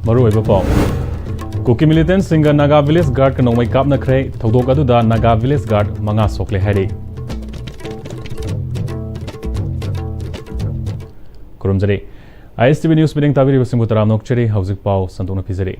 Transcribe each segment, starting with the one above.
Maruiba Pong. Cookie militants singer Naga Village Guard can only cap na cray, Todokadu da Naga Village Guard, Manga Sokle Hari. Kurumzari. Am-Istv News meeting Tabiri Simutaram Nokcheri, Housing Pau, Santona Pizari.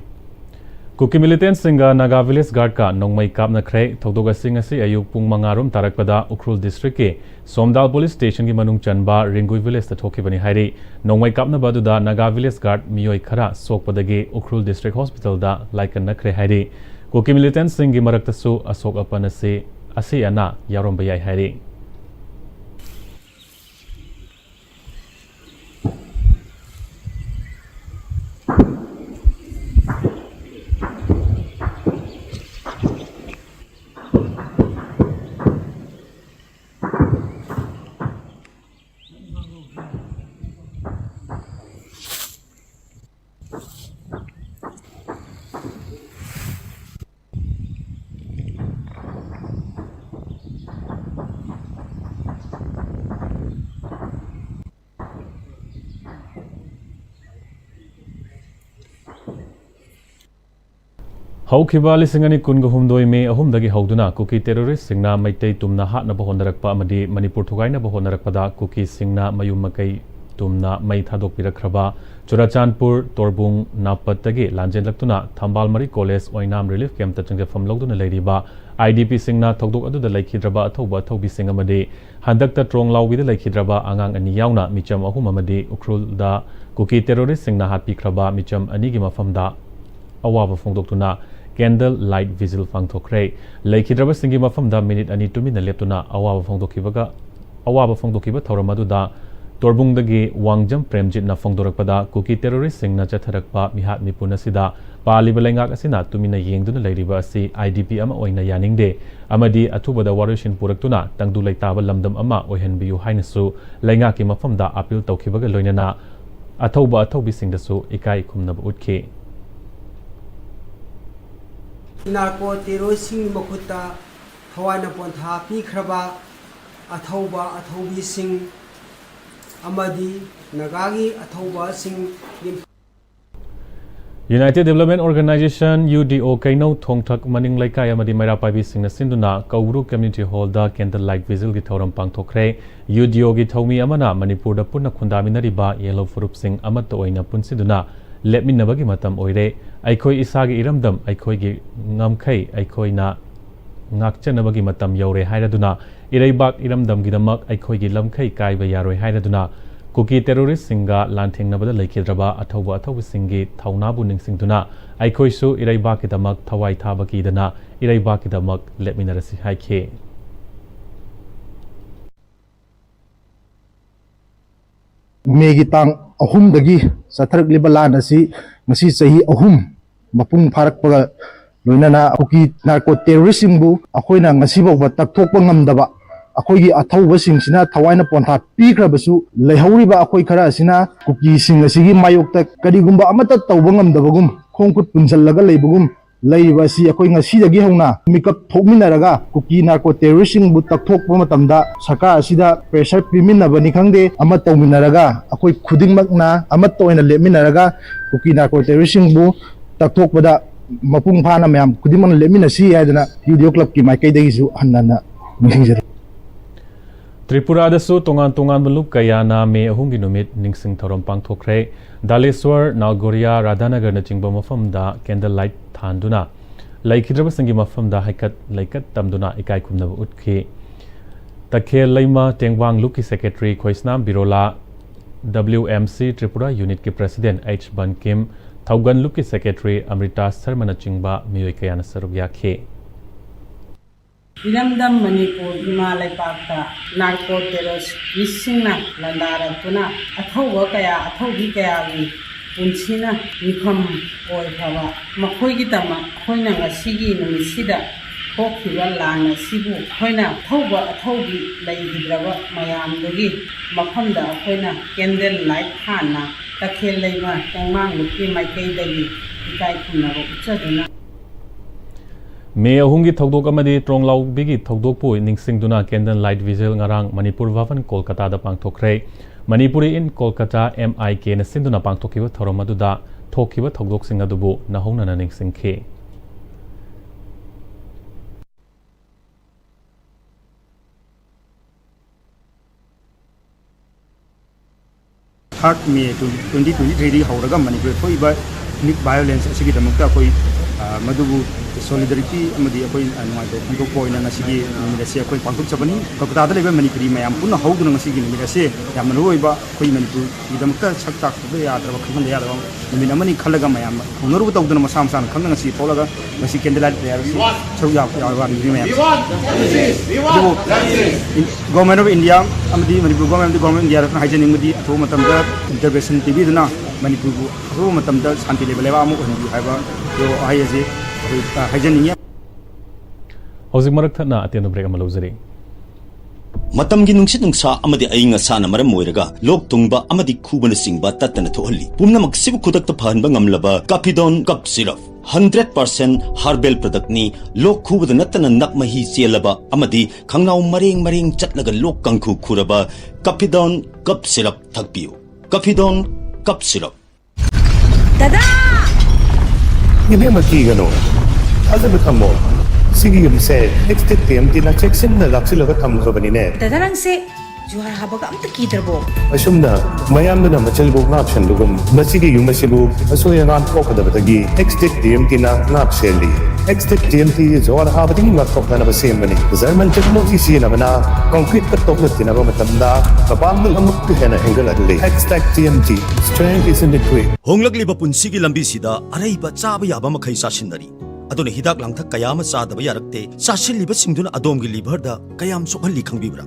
Cookie militants singer Naga Village Guard ka nong may kap na kray Togdoga singasi ayuk pung mangarum tarakpada Ukrul District ke Somdal Police Station ki manung chanba Ringui Village ta thoki bani hairi nong may kap na baduda Naga Village Guard miyoi khara sokpadagi Ukrul District Hospital da laikan na kray hairi Cookie militants singi marakta su asok apanase ase ana yarom bayai hairi Haukiba lisingani kunga humdoi me ahumdagi hauduna Cookie terrorist singna maitei tumna hatna bahonarakpa amadi Manipur thugaina bahonarakpada Cookie singna mayum makai tumna mai thadok pirakhraba Churachandpur Torbung Napatagi Lanjen laktuna Thambal Mari College Oinam Relief Camp ta changfam logduna leiriba IDP singna thogdok adu da laikhidraba athoba thobi sing amadi handakta trong lawbi da laikhidraba angang ani yauna micham ahum amadi Ukrul da Cookie terrorist singna hatpi khraba micham ani gi mafamda awaba phongdoktuna Candle light vigil fangthokre laikhidraba singi mafamda minute ani tumina leptuna awaba phongdokiba thoramadu Torbungdagi Wangjam Premjit na phongdorakpada Cookie terrorist singna chatharakpa mihat mipuna sida paliba lengak asina tumina yengduna leiriba asi IDP ama oina yaningde amadi athubada warushin puraktuna tangdu laitaba lamdam ama oihanbiyu hainasu lengaki mafamda appeal tawkhibaga loinana athobi singdasu ikai khumnaba utki Narco terrorism Makuta, Hawana Ponta, Pikraba, Athobi Singh, Amadi, Nagagi, Athoba Singh. United Development Organization UDO Kaino Thongthak Maning Laikai Amadi Maira Paibi Singna Sinduna Kauru Community Hall da Candlelight Vigil gi thoram pangthokre UDO gi thomi amana Manipur da punna khundaminariba Yellow Furup Singh amatta oina punsiduna lepminabagi matam oire aikoi isagi iramdam aikoi gi ngamkhai aikoi na ngakchanabagi matam yaure hairaduna ireibak iramdam gidamak aikoi gi lamkhai kaiba yaroi hairaduna Cookie terrorist singa lanthengnabada laikhidraba athobi singi thaunabu ningsingduna aikoi su ireibak gidamak thawai thabaki dana ireibak gidamak lepminarasi haikhe Megi tang ahum dagi satharak libalan asi ngasi sahi ahum mapung pharak paga loinana Cookie narco terrorism bu akoina ngasi ba takthokpa ngamdaba akoigi athauba singsina thawaina pontha pikrabasu leihoriba akoi khara asina Cookie sing asigi mayokta kadigumba amata tawba ngamdabagum khongkut punjallaga leibugum leiba si akoi ngasi dagi hauna mikap thokminaraga Cookie narco terrorism bu takthokpa matamda sarkar asida pressure piminabani khangde ama tawminaraga akoi khudingmakna amata oina lepminaraga Cookie narco terrorism bu takthokpada mapung phana mayam khudimana lepminasi haidana video club ki maikai dagi su hannana ngisingjari Tripura dasu tongan malup kayana me ahumgi numit ningsing thorom pangthokre Daleswar Nalgoria Radhanagar na chingba mafamda candlelight thanduna laikhidraba singi mafamda haikat laikat tamduna ikai khumnaba utki Takhel Laima Tengwang Luki Secretary Khoisnam Birola WMC Tripura Unit ki President H Bankim Thaugan Luki Secretary Amrita Sarmana chingba miyoi kayana saruk yakhe Iramdam Manipur Himalay Pakta narco terrorist Visingna Landaratuna Athoba kaya Athobi kaya Punsina Nikham Oi Hava Makoi Tama Hoina Sigi Numisida Hokiva Lana Sibu Hoina Thoba Athobi Laidrava Mayam Dogi Makonda Hoina Candle Light Hana Takhel Lema Tangmang Luki Maikai Dagi Ikai Kunaro Chaduna May ahumgi thogdok amadi tronglaw bigi thogdok pu ningsingduna candle light vigil ngarang Manipur Vavan Kolkata da pangthokre Manipuri in Kolkata MIK na sinduna pangthokiba thoromaduda ꯊꯣꯛꯈꯤꯕ ꯊꯧꯗꯣꯛꯁꯤꯡ ꯑꯗꯨꯕꯨ ꯅꯧꯍꯧꯅꯅ ꯅꯤꯡꯁꯤꯡꯈꯤ꯫ May 2023 hawraga Manipur thoiba ethnic violence asigi damakta akoi madubu solidarity amadi akoi anwai do pangtok poina ngasigi nimidase akoi pangtok sabani Kolkata da leba Manipuri mayam punna hawduna ngasigi nimidase yamna roiba akoi Manipur damakta sakta khbe yadra khman yadra nimina mani khalaga mayam honoru tawduna masam san khangna ngasi tolaga ngasi kendela yarasi chawya yawa ni mayam Government of India amadi Manipur government India ra haijening mudi atho matamda intervention TV duna Manipur bu atho matamda shanti level lewa amu honbi haiba yo haije haijening ya Hozik marak thana atenu break ama lozari Matamgi nungsit nungsa amadi ainga sana maram moiraga lok tungba amadi khubana singba tatana thohalli pumna maksibu khudakta phanba ngamlaba Capidon cup syrup 100% herbal product ni lok khubada natana nakmahi chelaba amadi khangnau mareng chatlaga lok kangkhu khuraba Capidon cup syrup thakpiu Capidon cup syrup Dada Ibe makigano Azab tamo Sige yumse next time tina checksin na laksilaga thamgrabani ne Dada nang se juhar habaga amta kidarbo Asumna mayamna na machalbo ngapshan lugum masigi yumasibu asoya ngan kokadabagi next time tina ngapseli next time ti juhar habading ngakokna na basemani German technology sina bana concrete ka tokna tina ba matamda kapamul amuk hena hengaladli #TMT strength is in the way Honglagliba punsigi lambi sida araiba chaba yaba makhai sasinari aduna hidak langthak kayama sadaba yarakte sasiliba singduna adomgi liver da kayam sokhalli khangbibra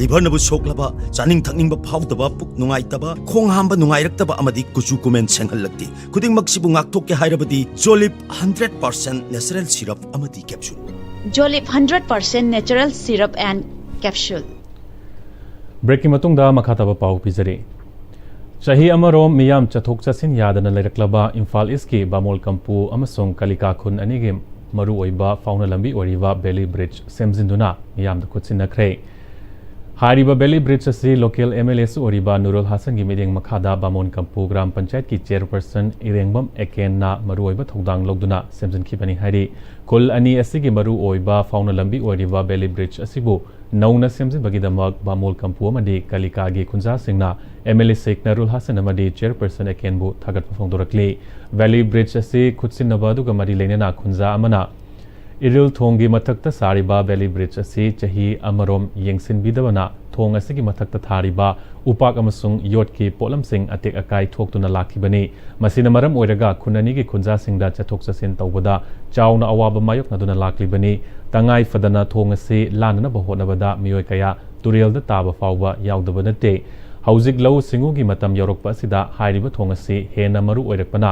liver nabu soklaba chaning thakningba phawdaba puk nungaitaba khong hamba nungairaktaba amadi kuchu kumen senghallakti khuding maksibu ngaktokke hairabadi Jolip 100% natural syrup amadi capsule Jolip 100% natural syrup and capsule Breaking matungda makhataba pau pizari Shahi Amarom Miyam Chathok Chasin Yadana Leraklaba Imphal East ki Bamol Kampu amasong Kalika Khun anigi maru oiba fauna lambi oriba Belly Bridge semzinduna Miyam da khutsinakre Hariba Belly Bridge asi local MLS oriba Nurul Hasan gi miding makhada Bamon Kampu Gram Panchayat ki chairperson Irengbam Eken na maru oiba thogdang logduna semzinkhibani hari kul ani asigi maru oiba fauna lambi oriba Belly Bridge asibu Nauna Semzin Bagidamak Bamol Kampu amadi Kalika gi khunja singna MLA Sheikh Nurul Hasan amadi chairperson Ekenbu thagat phongdorakli Valley Bridge asi khutsin nabadu gamari lenena khunja amana Iril Thongi mathakta sariba Valley Bridge asi chahi amarom yengsin bidabana thong asigi mathakta thariba upak amasung yot ki polam sing atek akai thoktuna lakhibani masina maram oiraga khunani gi khunja singda chathok chasin tawbada chauna awaba mayok naduna laklibani tangai fadana thong asi lanna bahonabada miyoi kaya turel da taba fawba yaudaba nate Hauzik lau singu gi matam yorokpa asida hairiba thong asi hena maru oirakpana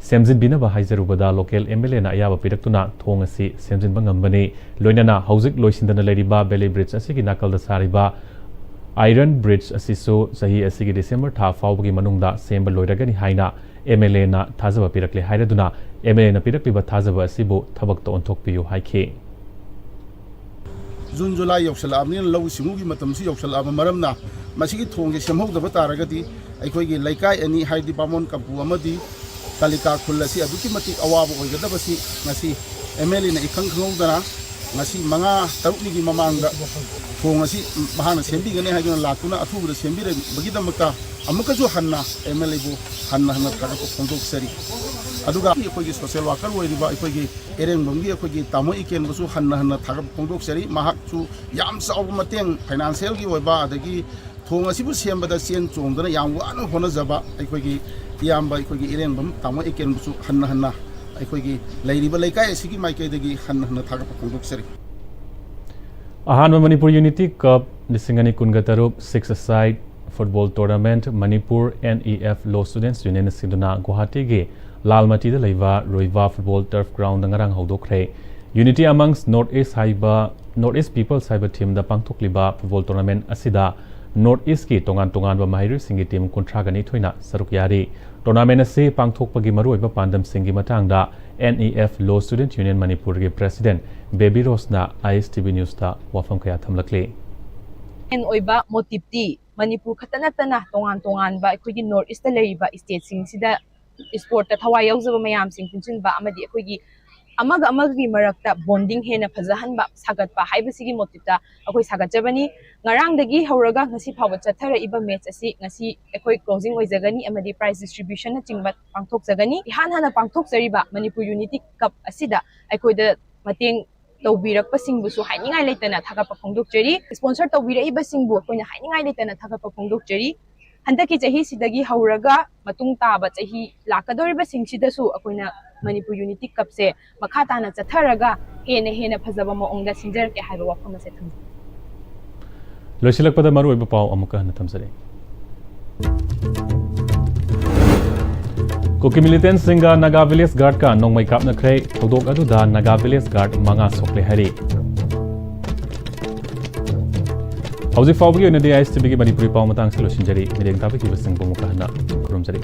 semjin binaba haijarubada local MLA na ayaba piraktuna thong asi semjin bangambani loinana hauzik loisindana leriba Belly Bridge asigi nakalda sariba Iron Bridge asisu sahi asigi December tha fawbagi manungda semba loiragani haina MLA na thajaba pirakle hairaduna MLA na pirakliba thajaba asibu thabakta onthokpiyu haikhe June July yoksalabni lau simugi matamsi yoksalaba maramna masigi thongge semhogdaba taragadi aikhoigi laikai ani haidi Bamon Kampu amadi Kalika khulasi aduki mati awaba oigadabasi ngasi MLA na ikhang khangudana ngasi manga tarukni gi mamangda thongasi mahana sembigane haigana lakuna athubda sembire bagidamaka amukaju hanna MLA bu hanna thagap phongdok sari aduga aikoigi social worker oiriba aikoigi erengbamgi aikoigi tamo iken busu hanna thagap phongdok sari mahak chu yam saw mateng financial gi oiba adagi thongasi bu sembada chen chongdana yam wana hona jaba aikoigi Yamba aikoigi erengbam tamo iken busu hanna aikoigi leiriba laikai asigi maikaidagi hanna thagap phongdok sari Ahanma Manipur Unity Cup Lisingani Kungataruk 6-a-side football tournament Manipur NEF Law Students Union Siduna Guwahati ge Lalmati da leiva Roiva football turf ground ngarang haudokre Unity amongst North East People Cyber Team da pangthokliba football tournament asida North East ki tongan ba mahairu singi team kontragani thoina saruk yari tournament ase pangthokpagi maruiba pandam singi matangda NEF Law Student Union Manipur ge president Baby Rosna Am-Istv News ta wafam kaya thamlakle oiba motive ti Manipur khatana tongan ba akhoi North East leriba state sing sida ꯏꯁꯄꯣꯔꯠꯇ ꯊꯋꯥꯏ ꯌꯥꯎꯖꯕ ꯃꯌꯥꯝꯁꯤꯡ ꯄꯨꯟꯁꯤꯟꯕ ꯑꯃꯗꯤ ꯑꯩꯈꯣꯏꯒꯤ ꯑꯃꯒ ꯑꯃꯒꯤ ꯃꯔꯛꯇ bonding ꯍꯦꯟꯅ ꯐꯖꯍꯟꯕ ꯁꯥꯒꯠꯄ ꯍꯥꯏꯕꯁꯤꯒꯤ ꯃꯣꯇꯤꯞꯇ ꯑꯩꯈꯣꯏ ꯁꯥꯒꯠꯆꯕꯅꯤ ꯉꯔꯥꯡꯗꯒꯤ ꯍꯧꯔꯒ ꯉꯁꯤ ꯐꯥꯎꯕ ꯆꯠꯊꯔꯛꯏꯕ ꯃꯦꯠꯆ ꯑꯁꯤ ꯉꯁꯤ ꯑꯩꯈꯣꯏ ꯀ꯭ꯂꯣꯖꯤꯡ ꯑꯣꯏꯖꯒꯅꯤ ꯑꯃꯗꯤ ꯄ꯭ꯔꯥꯏꯖ ꯗꯤꯁꯇ꯭ꯔꯤꯕ꯭ꯌꯨꯁꯟꯅꯆꯤꯡꯕ ꯄꯥꯡꯊꯣꯛꯆꯒꯅꯤ ꯏꯍꯥꯟ ꯍꯥꯟꯅ ꯄꯥꯡꯊꯣꯛꯆꯔꯤꯕ ꯃꯅꯤꯄꯨꯔ ꯌꯨꯅꯤꯇꯤ ꯀꯞ ꯑꯁꯤꯗ ꯑꯩꯈꯣꯏꯗ ꯃꯇꯦꯡ ꯇꯧꯕꯤꯔꯛꯄꯁꯤꯡꯕꯨꯁꯨ ꯍꯥꯏꯅꯤꯡꯉꯥꯏ ꯂꯩꯇꯅ ꯊꯥꯒꯠꯄ ꯐꯣꯡꯗꯣꯛꯆꯔꯤ ꯁ꯭ꯄꯣꯟꯁꯔ ꯇꯧꯕꯤꯔꯛꯏꯕꯁꯤꯡꯕꯨ ꯑꯩꯈꯣꯏꯅ ꯍꯥꯏꯅꯤꯡꯉꯥꯏ ꯂꯩꯇꯅ ꯊꯥꯒꯠꯄ ꯐꯣꯡꯗꯣꯛꯆꯔꯤ ꯍꯟꯗꯛꯀꯤ ꯆꯍꯤꯁꯤꯗꯒꯤ ꯍꯧꯔꯒ ꯃꯇꯨꯡ ꯇꯥꯕ ꯆꯍꯤ ꯂꯥꯛꯀꯗꯧꯔꯤꯕꯁꯤꯡꯁꯤꯗꯁꯨ ꯑꯩꯈꯣꯏꯅ ꯃꯅꯤꯄꯨꯔ ꯌꯨꯅꯤꯇꯤ ꯀꯞꯁꯦ ꯃꯈꯥ ꯇꯥꯅ ꯆꯠꯊꯔꯒ ꯍꯦꯟꯅ ꯐꯖꯕ ꯃꯑꯣꯡꯗ ꯁꯤꯟꯖꯔꯛꯀꯦ ꯍꯥꯏꯕ ꯋꯥꯐꯝ ꯑꯁꯦ ꯊꯝꯖꯩ ꯂꯣꯏꯁꯤꯜꯂꯛꯄꯗ ꯃꯔꯨꯑꯣꯏꯕ ꯄꯥꯎ ꯑꯃꯨꯛꯀ ꯍꯟꯅ ꯊꯝꯖꯔꯤ कुकी मिलिटेंट सिंगा नागा विलेज गार्ड का नोंगमई कापनख्रे थौदोक अदुदा नागा विलेज गार्ड मंगा सोकले हरी हौजिक फाउबगी ओइनदि Am-Istv की मणिपुरी पाउ मतंग से लोसिंजरी मिरेंग ताबी की बसिंग बुमुका हना खुरुमजरी